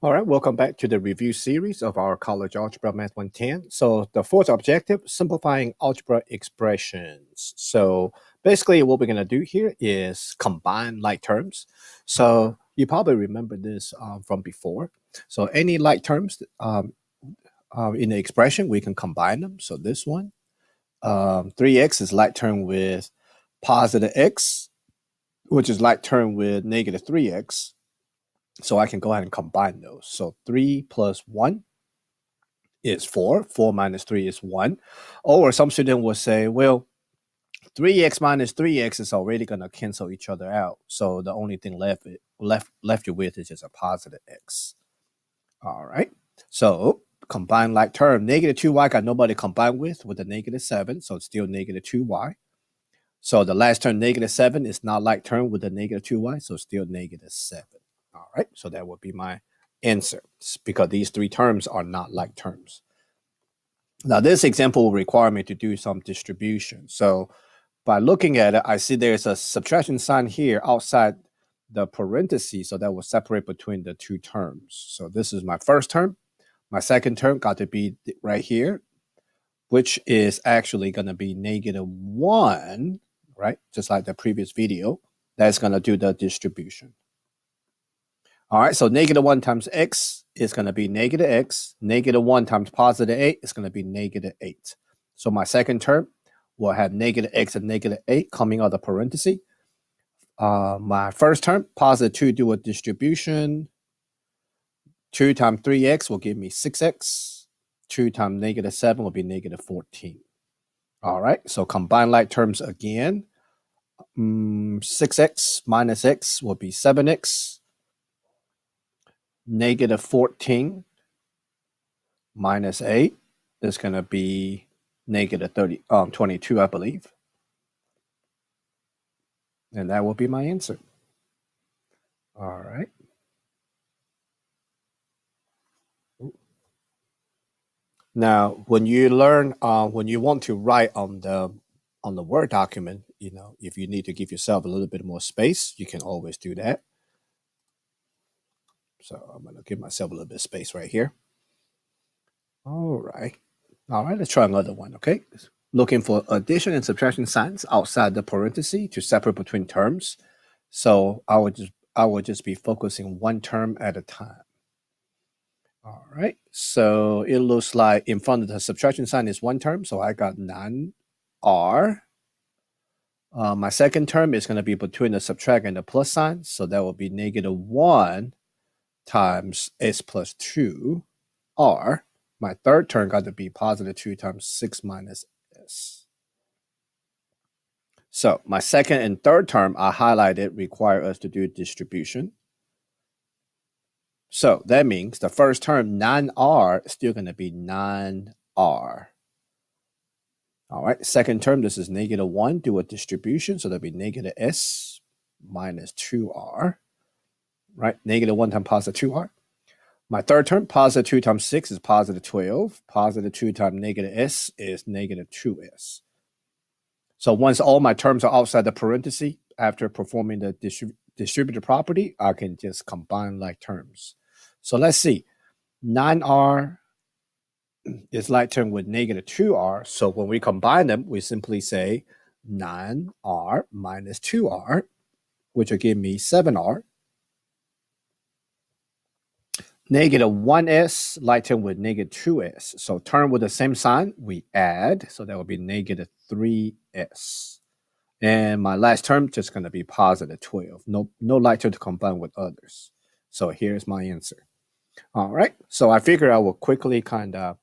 All right, welcome back to the review series of our College Algebra Math 110. So the fourth objective, simplifying algebra expressions. So basically what we're going to do here is combine like terms. So you probably remember this from before. So any like terms in the expression, we can combine them. So this one, 3x is like term with positive x, which is like term with negative 3x. So I can go ahead and combine those. So 3 plus 1 is 4. 4 minus 3 is 1. Or some student will say, well, 3x minus 3x is already going to cancel each other out. So the only thing left you with is just a positive x. All right. So combine like term. Negative 2y got nobody combined with a negative 7. So it's still negative 2y. So the last term, negative 7, is not like term with a negative 2y. So still negative 7. All right, so that would be my answer because these three terms are not like terms. Now, this example will require me to do some distribution. So by looking at it, I see there's a subtraction sign here outside the parentheses, so that will separate between the two terms. So this is my first term. My second term got to be right here, which is actually going to be negative 1, right? Just like the previous video. That's going to do the distribution. All right, so negative 1 times x is going to be negative x. Negative 1 times positive 8 is going to be negative 8. So my second term will have negative x and negative 8 coming out of the parenthesis. My first term, positive 2, do a distribution. 2 times 3x will give me 6x. 2 times negative 7 will be negative 14. All right, so combine like terms again. 6x minus x will be 7x. Negative 14 minus 8 is going to be negative 22, I believe. And that will be my answer. All right. Now, when you learn, when you want to write on the Word document, if you need to give yourself a little bit more space, you can always do that. So I'm going to give myself a little bit of space right here. All right, let's try another one, okay? Looking for addition and subtraction signs outside the parenthesis to separate between terms. So I would just be focusing one term at a time. All right, so it looks like in front of the subtraction sign is one term, so I got 9r. My second term is going to be between the subtract and the plus sign, so that will be negative 1 times s plus 2r. My third term got to be positive 2 times 6 minus s. So my second and third term I highlighted require us to do distribution. So that means the first term, 9r, is still going to be 9r. All right, second term, this is negative 1, do a distribution, so that'll be negative s minus 2r, right? Negative 1 times positive 2r. My third term, positive 2 times 6 is positive 12. Positive 2 times negative s is negative 2s. So once all my terms are outside the parenthesis, after performing the distributive property, I can just combine like terms. So let's see. 9r is like term with negative 2r. So when we combine them, we simply say 9r minus 2r, which will give me 7r. Negative 1s, like term with negative 2s. So term with the same sign, we add. So that will be negative 3s. And my last term just going to be positive 12. No like term to combine with others. So here's my answer. All right. So I figured I will quickly kind of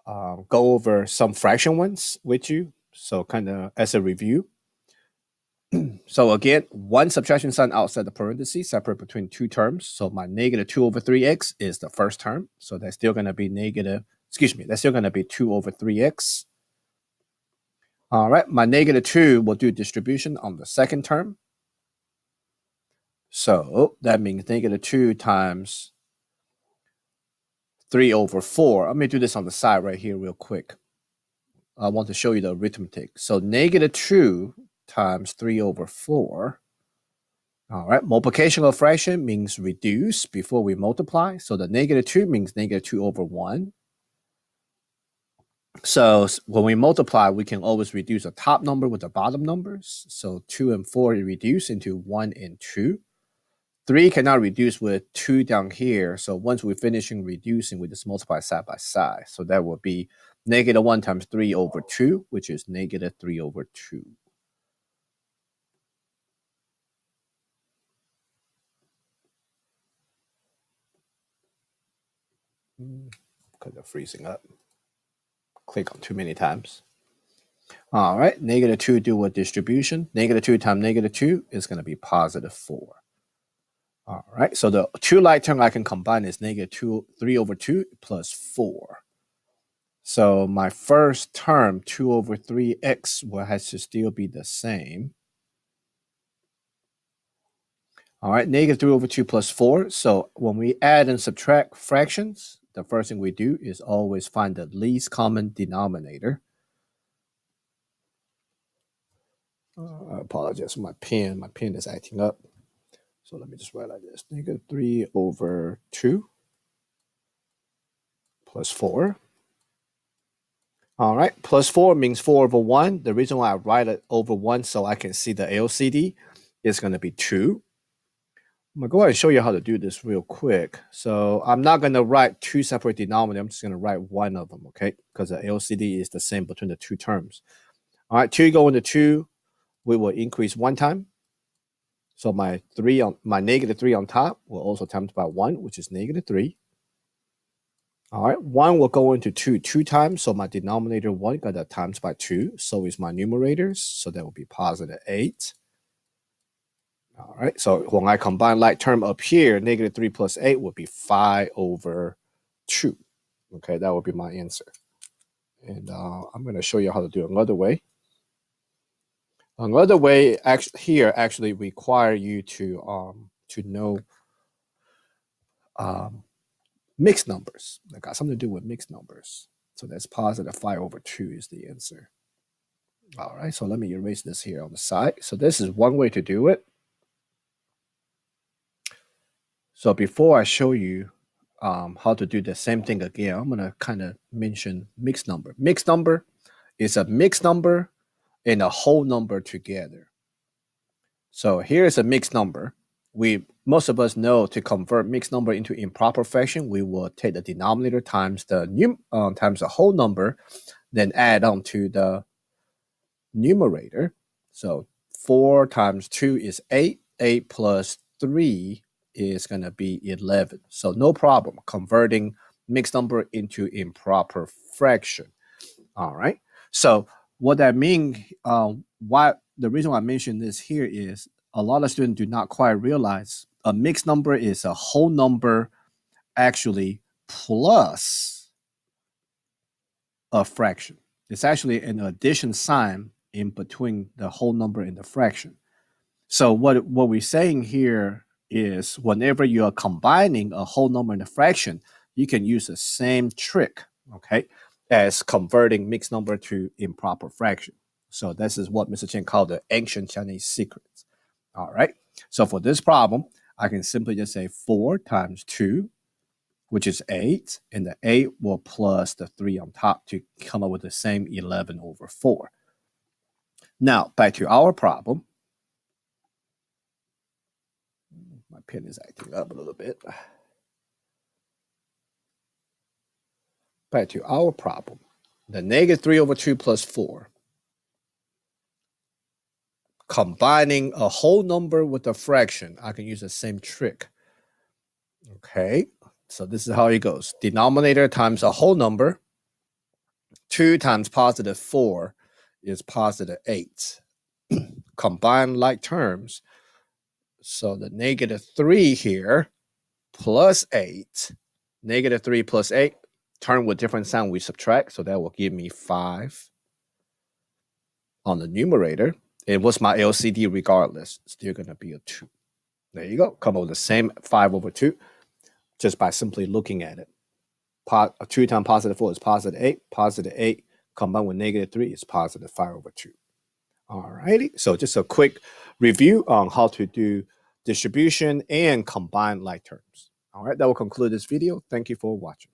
go over some fraction ones with you. So kind of as a review. So again, one subtraction sign outside the parentheses, separate between two terms. So my negative 2 over 3x is the first term. So that's still going to be that's still going to be 2 over 3x. All right, my negative 2 will do distribution on the second term. So that means negative 2 times 3 over 4. Let me do this on the side right here real quick. I want to show you the arithmetic. So negative 2 times 3 over 4 All right, multiplication of fraction means reduce before we multiply. So the -2 means -2/1. So when we multiply, we can always reduce the top number with the bottom numbers. So 2 and 4 reduce into 1 and 2. 3 cannot reduce with 2 down here. So once we're finishing reducing, we just multiply side by side. So that will be -1 times 3/2, which is -3/2. Because of freezing up. Click on too many times. All right, -2 do what distribution? -2 times -2 is going to be +4. All right, so the two like term I can combine is -3/2 plus 4. So my first term, 2/3x, will has to still be the same. All right, -3/2 plus 4. So when we add and subtract fractions, the first thing we do is always find the least common denominator. I apologize for my pen. My pen is acting up. So let me just write like this. -3/2 plus 4. All right, plus 4 means 4/1. The reason why I write it over 1 so I can see the LCD is going to be 2. I'm going to go ahead and show you how to do this real quick. So I'm not going to write two separate denominators. I'm just going to write one of them, okay? Because the LCD is the same between the two terms. All right, 2 go into 2. We will increase 1 time. So my -3 on top will also times by 1, which is -3. All right, 1 will go into 2 times. So my denominator 1 got that times by 2. So is my numerators. So that will be +8. All right, so when I combine like term up here, -3 plus 8 would be 5/2. Okay, that would be my answer. And I'm going to show you how to do another way. Another way actually require you to know mixed numbers. That got something to do with mixed numbers. So that's +5/2 is the answer. All right, so let me erase this here on the side. So this is one way to do it. So before I show you how to do the same thing again, I'm going to kind of mention mixed number. Mixed number is a mixed number and a whole number together. So here's a mixed number. Most of us know to convert mixed number into improper fraction, we will take the denominator times the whole number, then add on to the numerator. So 4 times 2 is 8. 8 plus 3 is going to be 11. So no problem converting mixed number into improper fraction. All right. So what that means, the reason why I mention this here is a lot of students do not quite realize a mixed number is a whole number actually plus a fraction. It's actually an addition sign in between the whole number and the fraction. So what we're saying here is whenever you are combining a whole number and a fraction, you can use the same trick, okay, as converting mixed number to improper fraction. So this is what Mr. Chen called the ancient Chinese secrets. All right. So for this problem, I can simply just say 4 times 2, which is 8, and the 8 will plus the 3 on top to come up with the same 11/4. Now, back to our problem. My pen is acting up a little bit. Back to our problem. The -3/2 plus 4. Combining a whole number with a fraction, I can use the same trick. Okay, so this is how it goes. Denominator times a whole number. 2 times +4 is +8. Combine like terms. So the -3 here plus 8. -3 plus 8. Term with different sign we subtract. So that will give me 5 on the numerator. And what's my LCD regardless? Still going to be a 2. There you go. Come up with the same 5/2 just by simply looking at it. 2 times +4 is +8. +8 combined with -3 is +5/2. All righty. So just a quick review on how to do distribution, and combined like terms. All right, that will conclude this video. Thank you for watching.